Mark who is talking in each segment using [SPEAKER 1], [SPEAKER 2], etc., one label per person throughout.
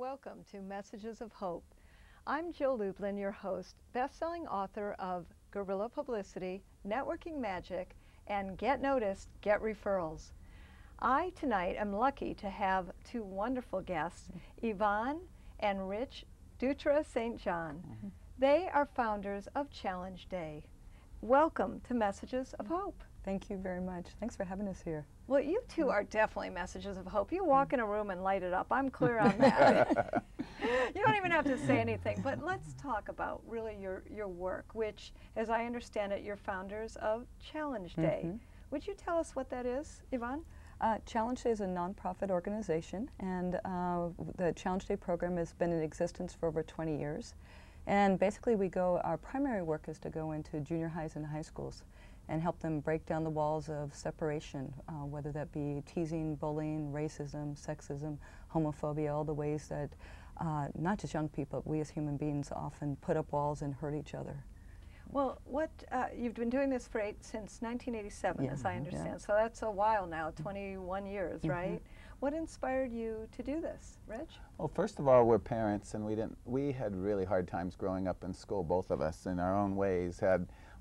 [SPEAKER 1] welcome to Messages of Hope. I'm Jill Lublin, your host, best-selling author of Guerrilla Publicity, Networking Magic, and Get Noticed, Get Referrals. I tonight am lucky to have two wonderful guests, Yvonne and Rich Dutra-St. They are founders of Challenge Day. Welcome to Messages of Hope.
[SPEAKER 2] Thank you very much. Thanks for having us here.
[SPEAKER 1] Well, you two are definitely messages of hope. You walk in a room and light it up. I'm clear on that. You don't even have to say anything. But let's talk about really your work, which, as I understand it, you're founders of Challenge Day. Would you tell us what that is, Yvonne?
[SPEAKER 2] Challenge Day is a nonprofit organization, and the Challenge Day program has been in existence for over 20 years. And basically our primary work is to go into junior highs and high schools and help them break down the walls of separation, whether that be teasing, bullying, racism, sexism, homophobia, all the ways that not just young people, we as human beings often put up walls and hurt each other.
[SPEAKER 1] Well, you've been doing this since 1987, as I understand,
[SPEAKER 2] yeah.
[SPEAKER 1] So that's a while now, 21 years, right? What inspired you to do this, Rich?
[SPEAKER 3] Well, first of all, we're parents, and we had really hard times growing up in school, both of us, in our own ways.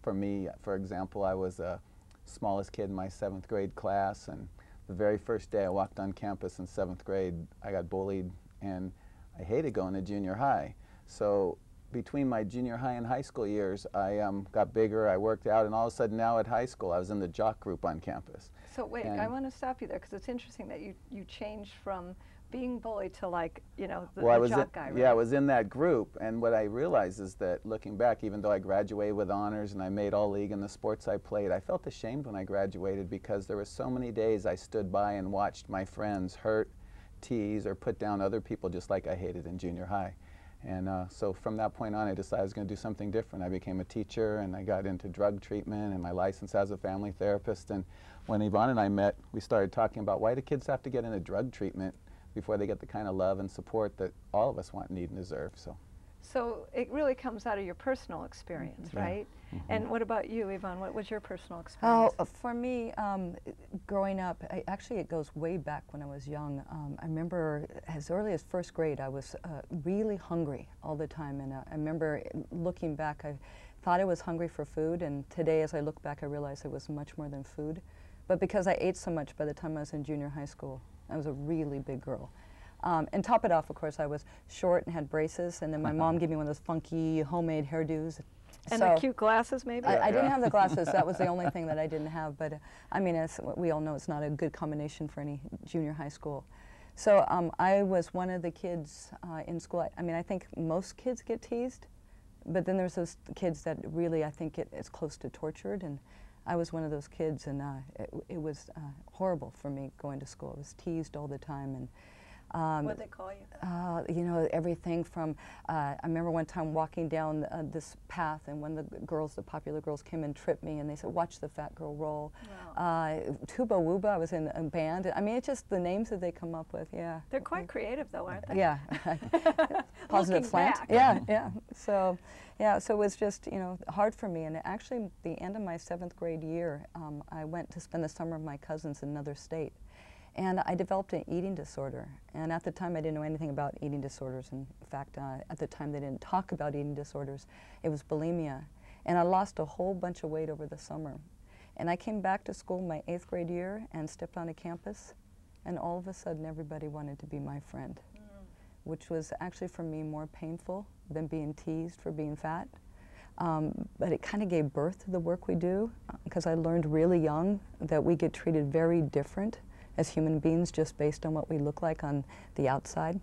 [SPEAKER 3] For me, for example, I was the smallest kid in my 7th grade class, and the very first day I walked on campus in 7th grade, I got bullied, and I hated going to junior high. So between my junior high and high school years, I got bigger, I worked out, and all of a sudden now at high school, I was in the jock group on campus.
[SPEAKER 1] So wait, I want to stop you there, because it's interesting that you changed from being bullied to, like, you know, the jock guy, right?
[SPEAKER 3] Yeah, I was in that group, and what I realized is that looking back, even though I graduated with honors and I made all league in the sports I played, I felt ashamed when I graduated because there were so many days I stood by and watched my friends hurt, tease, or put down other people just like I hated in junior high. And so from that point on, I decided I was going to do something different. I became a teacher, and I got into drug treatment and my license as a family therapist. And when Yvonne and I met, we started talking about, why do kids have to get into drug treatment before they get the kind of love and support that all of us want, need, and deserve?
[SPEAKER 1] So it really comes out of your personal experience, right? And what about you, Yvonne? What was your personal experience?
[SPEAKER 2] Oh, for me, growing up, actually it goes way back when I was young. I remember as early as 1st grade, I was really hungry all the time. And I remember looking back, I thought I was hungry for food. And today, as I look back, I realized it was much more than food. But because I ate so much by the time I was in junior high school, I was a really big girl. And top it off, of course, I was short and had braces, and then my mom gave me one of those funky homemade hairdos.
[SPEAKER 1] And the cute glasses, maybe?
[SPEAKER 2] I didn't have the glasses. That was the only thing that I didn't have. But I mean, as we all know, it's not a good combination for any junior high school. So I was one of the kids in school. I mean, I think most kids get teased, but then there's those kids that really, I think, it's close to tortured. And I was one of those kids, and it was horrible for me going to school. I was teased all the time. And
[SPEAKER 1] what did they call you?
[SPEAKER 2] you know, everything from, I remember one time walking down this path, and one of the popular girls came and tripped me, and they said, "Watch the fat girl roll." Wow. Tuba Wooba, I was in a band. I mean, it's just the names that they come up with, yeah.
[SPEAKER 1] They're quite creative, though, aren't they?
[SPEAKER 2] Yeah. Positive slant.
[SPEAKER 1] Back.
[SPEAKER 2] Yeah, yeah. So it was just, you know, hard for me. And actually, at the end of my 7th grade year, I went to spend the summer with my cousins in another state. And I developed an eating disorder. And at the time, I didn't know anything about eating disorders. In fact, at the time, they didn't talk about eating disorders. It was bulimia. And I lost a whole bunch of weight over the summer. And I came back to school my 8th grade year and stepped on a campus. And all of a sudden, everybody wanted to be my friend, which was actually, for me, more painful than being teased for being fat. But it kind of gave birth to the work we do, because I learned really young that we get treated very different as human beings just based on what we look like on the outside.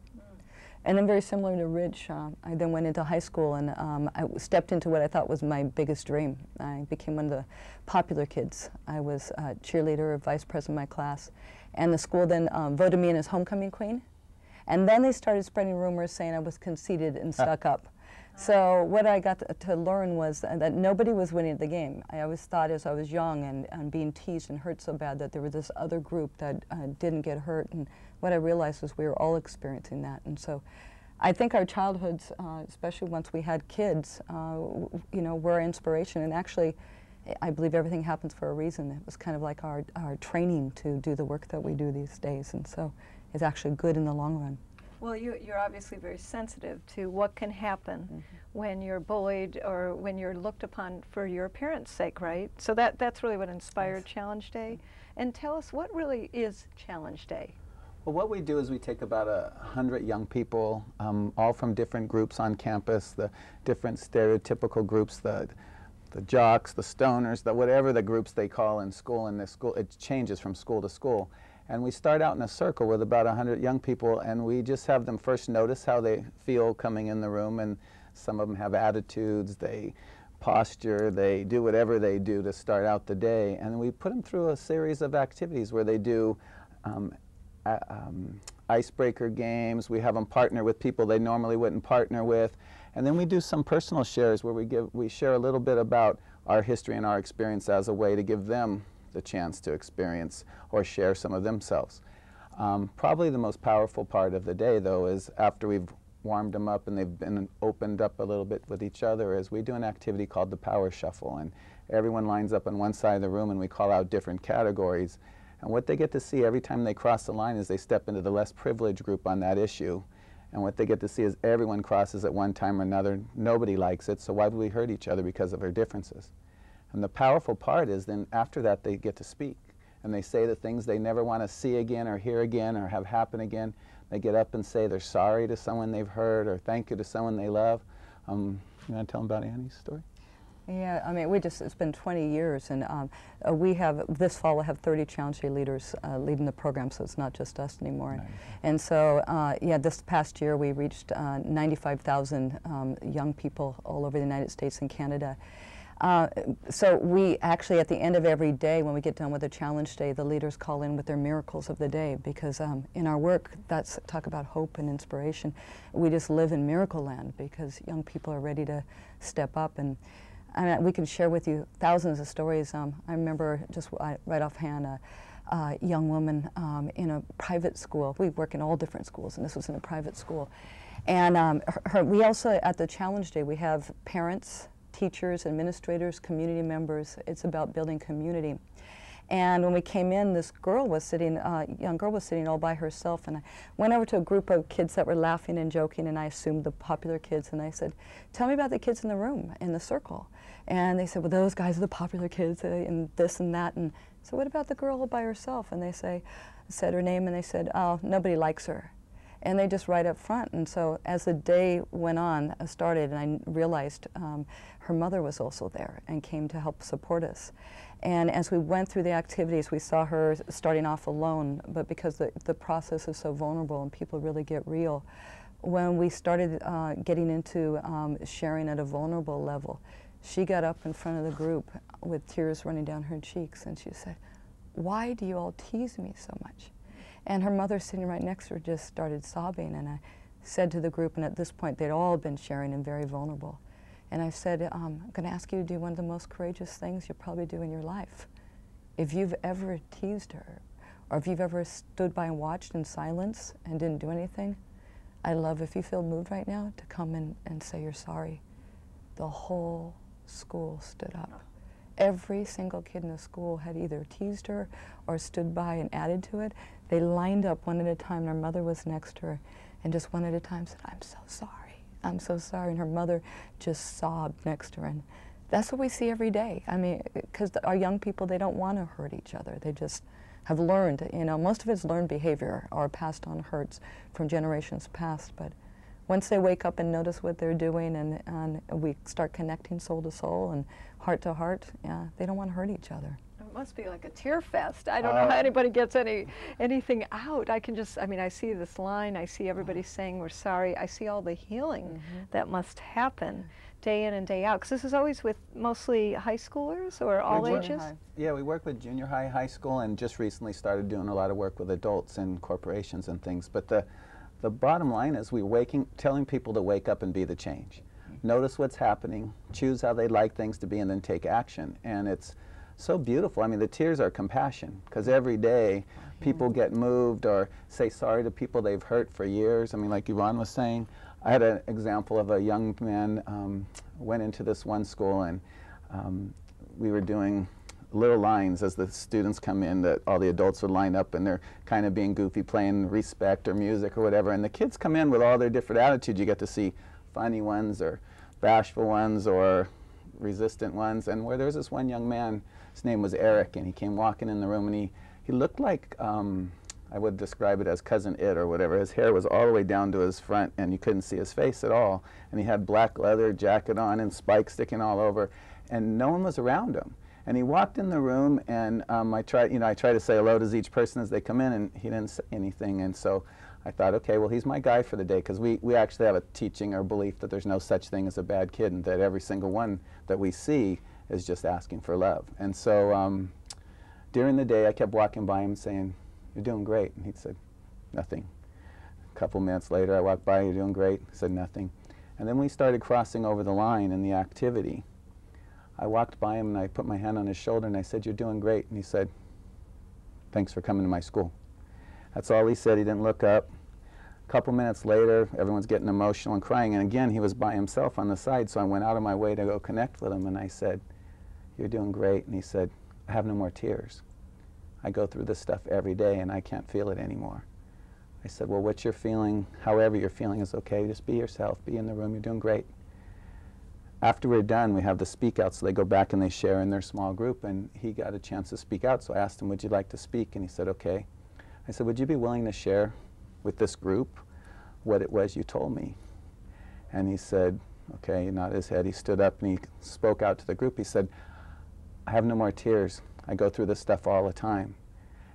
[SPEAKER 2] And then very similar to Rich, I then went into high school, and I stepped into what I thought was my biggest dream. I became one of the popular kids. I was a cheerleader, vice president of my class, and the school then voted me in as homecoming queen. And then they started spreading rumors saying I was conceited and stuck up. So what I got to learn was that nobody was winning the game. I always thought, as I was young and being teased and hurt so bad, that there was this other group that didn't get hurt. And what I realized was we were all experiencing that. And so I think our childhoods, especially once we had kids, you know, were inspiration. And actually, I believe everything happens for a reason. It was kind of like our training to do the work that we do these days. And so it's actually good in the long run.
[SPEAKER 1] Well, you're obviously very sensitive to what can happen when you're bullied or when you're looked upon for your appearance sake, right? So that's really what inspired Challenge Day. And tell us, what really is Challenge Day?
[SPEAKER 3] Well, what we do is we take about 100 young people, all from different groups on campus, the different stereotypical groups, the jocks, the stoners, whatever the groups they call in school. In this school, it changes from school to school. And we start out in a circle with about 100 young people, and we just have them first notice how they feel coming in the room. And some of them have attitudes, they posture, they do whatever they do to start out the day. And we put them through a series of activities where they do icebreaker games. We have them partner with people they normally wouldn't partner with. And then we do some personal shares where we share a little bit about our history and our experience as a way to give them the chance to experience or share some of themselves. Probably the most powerful part of the day, though, is after we've warmed them up and they've been opened up a little bit with each other, is we do an activity called the Power Shuffle. And everyone lines up on one side of the room and we call out different categories. And what they get to see every time they cross the line is they step into the less privileged group on that issue. And what they get to see is everyone crosses at one time or another. Nobody likes it, so why would we hurt each other because of our differences? And the powerful part is then after that they get to speak. And they say the things they never want to see again or hear again or have happen again. They get up and say they're sorry to someone they've hurt or thank you to someone they love. You want to tell them about Annie's story?
[SPEAKER 2] Yeah, I mean, it's been 20 years, and this fall we'll have 30 Challenge Day leaders leading the program, so it's not just us anymore. Nice. And so, yeah, this past year we reached 95,000 young people all over the United States and Canada. So we actually, at the end of every day, when we get done with a Challenge Day, the leaders call in with their miracles of the day, because in our work, that's talk about hope and inspiration. We just live in miracle land because young people are ready to step up. And we can share with you thousands of stories. I remember just right offhand a young woman in a private school. We work in all different schools, and this was in a private school. And we also, at the Challenge Day, we have parents, teachers, administrators, community members. It's about building community. And when we came in, this girl was sitting, young girl was sitting all by herself, and I went over to a group of kids that were laughing and joking, and I assumed the popular kids, and I said, tell me about the kids in the room, in the circle. And they said, well, those guys are the popular kids, and this and that. And so what about the girl all by herself? And they said her name, and they said, oh, nobody likes her. And they just right up front. And so as the day went on, started, and I realized her mother was also there and came to help support us. And as we went through the activities, we saw her starting off alone, but because the process is so vulnerable and people really get real, when we started getting into sharing at a vulnerable level, she got up in front of the group with tears running down her cheeks, and she said, why do you all tease me so much? And her mother, sitting right next to her, just started sobbing. And I said to the group, and at this point they'd all been sharing and very vulnerable, and I said, I'm going to ask you to do one of the most courageous things you'll probably do in your life. If you've ever teased her, or if you've ever stood by and watched in silence and didn't do anything, I'd love, if you feel moved right now, to come in and say you're sorry. The whole school stood up. Every single kid in the school had either teased her or stood by and added to it. They lined up one at a time, and her mother was next to her, and just one at a time said, I'm so sorry, I'm so sorry. And her mother just sobbed next to her. And that's what we see every day. I mean, because our young people, they don't want to hurt each other. They just have learned, you know, most of it's learned behavior or passed on hurts from generations past. But once they wake up and notice what they're doing, and we start connecting soul to soul and heart to heart, yeah, they don't want to hurt each other.
[SPEAKER 1] It must be like a tear fest. I don't know how anybody gets anything out. I can just, I mean, I see this line, I see everybody saying we're sorry, I see all the healing that must happen day in and day out. Because this is always with mostly high schoolers or all ages?
[SPEAKER 3] Yeah, we work with junior high, high school, and just recently started doing a lot of work with adults and corporations and things. But the bottom line is telling people to wake up and be the change. Notice what's happening, choose how they'd like things to be, and then take action. And it's so beautiful. I mean, the tears are compassion, because every day people get moved or say sorry to people they've hurt for years. I mean, like Yvonne was saying, I had an example of a young man went into this one school, and we were doing little lines as the students come in that all the adults would line up and they're kind of being goofy, playing respect or music or whatever, and the kids come in with all their different attitudes. You get to see funny ones or bashful ones or resistant ones, and where there's this one young man, his name was Eric, and he came walking in the room, and he looked like, I would describe it as Cousin It or whatever. His hair was all the way down to his front, and you couldn't see his face at all, and he had black leather jacket on and spikes sticking all over, and no one was around him. And he walked in the room, and I try to say hello to each person as they come in, and he didn't say anything. And so I thought, okay, well, he's my guy for the day, because we actually have a teaching or belief that there's no such thing as a bad kid, and that every single one that we see is just asking for love. And so during the day, I kept walking by him saying, "You're doing great." And he said, "Nothing." A couple minutes later, I walked by, "You're doing great." He said, "Nothing." And then we started crossing over the line in the activity. I walked by him and I put my hand on his shoulder and I said, "You're doing great." And he said, "Thanks for coming to my school." That's all he said. He didn't look up. A couple minutes later, everyone's getting emotional and crying, and again, he was by himself on the side, so I went out of my way to go connect with him, and I said, "You're doing great." And he said, "I have no more tears. I go through this stuff every day and I can't feel it anymore." I said, "Well, what you're feeling, however you're feeling is okay. Just be yourself, be in the room, you're doing great." After we're done, we have the speak out, so they go back and they share in their small group, and he got a chance to speak out, so I asked him, "Would you like to speak?" And he said, "Okay." I said, "Would you be willing to share with this group what it was you told me?" And he said, okay, he nodded his head, he stood up and he spoke out to the group. He said, "I have no more tears. I go through this stuff all the time."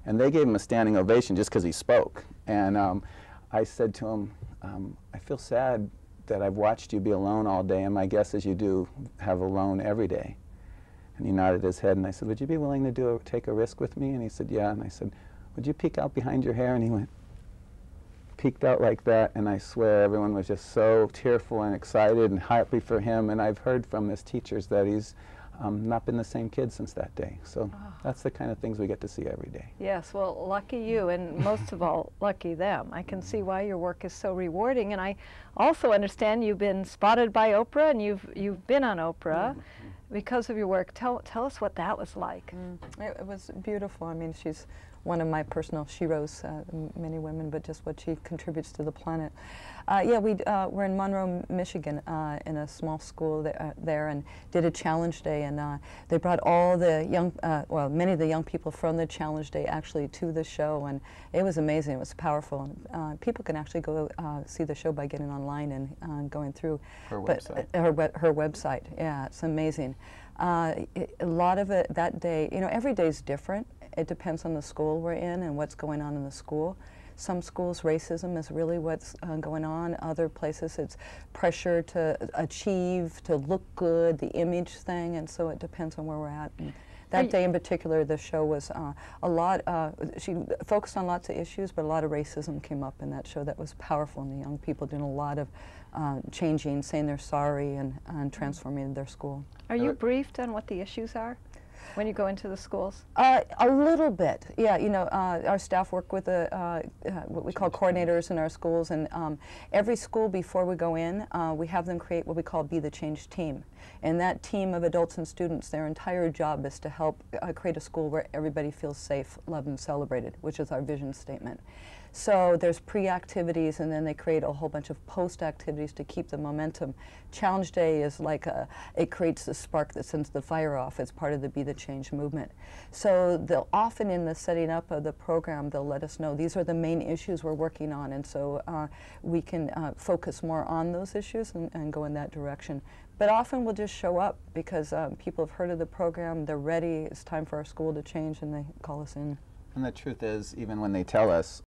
[SPEAKER 3] And they gave him a standing ovation just because he spoke. And I said to him, "I feel sad that I've watched you be alone all day, and my guess is you do have alone every day." And he nodded his head, and I said, "Would you be willing to take a risk with me?" And he said, "Yeah." And I said, "Would you peek out behind your hair?" And he went, peeked out like that, and I swear everyone was just so tearful and excited and happy for him. And I've heard from his teachers that he's not been the same kid since that day. So that's the kind of things we get to see every day.
[SPEAKER 1] Yes, well, lucky you, and most of all, lucky them. I can see why your work is so rewarding, and I also understand you've been spotted by Oprah, and you've been on Oprah because of your work. Tell us what that was like.
[SPEAKER 2] It was beautiful. I mean, she's one of my personal sheroes, many women, but just what she contributes to the planet. Yeah, we're in Monroe, Michigan, in a small school there, and did a challenge day, and they brought all the young, well, many of the young people from the challenge day actually to the show, and it was amazing. It was powerful. And, people can actually go see the show by getting online and going through
[SPEAKER 3] Her website.
[SPEAKER 2] Her website. Yeah, it's amazing. A lot of it that day, you know, every day's different. It depends on the school we're in and what's going on in the school. Some schools, racism is really what's going on. Other places, it's pressure to achieve, to look good, the image thing, and so it depends on where we're at. And that day in particular, the show was a lot, she focused on lots of issues, but a lot of racism came up in that show. That was powerful, and the young people doing a lot of changing, saying they're sorry, and transforming their school.
[SPEAKER 1] Are you briefed on what the issues are when you go into the schools?
[SPEAKER 2] A little bit, yeah. You know, our staff work with what we call coordinators in our schools, and every school before we go in, we have them create what we call Be the Change team. And that team of adults and students, their entire job is to help create a school where everybody feels safe, loved, and celebrated, which is our vision statement. So there's pre-activities, and then they create a whole bunch of post-activities to keep the momentum. Challenge Day is like it creates the spark that sends the fire off. It's part of the Be the Change movement. So they'll often, in the setting up of the program, they'll let us know these are the main issues we're working on, and so we can focus more on those issues and go in that direction. But often we'll just show up because people have heard of the program, they're ready, it's time for our school to change, and they call us in.
[SPEAKER 3] And the truth is, even when they tell us,